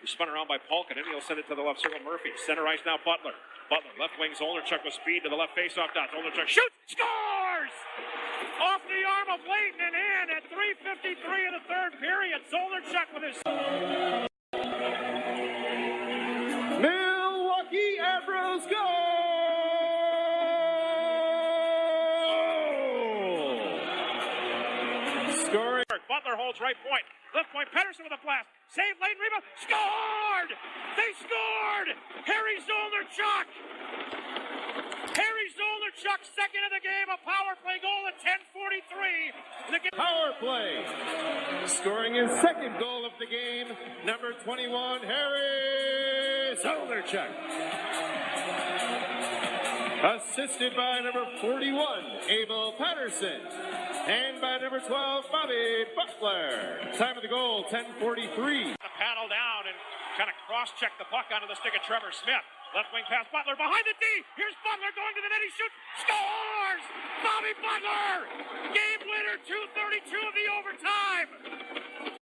He's spun around by Polkin, and he'll send it to the left circle. Murphy. Center ice now, Butler. Butler, left wing, Zolnierczyk with speed to the left faceoff dot. Zolnierczyk shoots, scores! Off the arm of Leighton and in at 3:53 of the third period. Zolnierczyk with his... Milwaukee Admirals go! Scoring. Butler holds right point. Left point, Pettersson with a blast. Save, Leighton, rebound. Scored! They scored! Harry Zolnierczyk! Harry Zolnierczyk, second of the game, a power play goal at 10:43. Power play. Scoring his second goal of the game, number 21, Harry Zolnierczyk. Assisted by number 41, Abel Pettersson. And by number 12, Bobby Butler. Time of the goal, 10:43. Paddle down and kind of cross-check the puck onto the stick of Trevor Smith. Left wing pass, Butler behind the D. Here's Butler going to the net. He shoots, scores! Bobby Butler! Game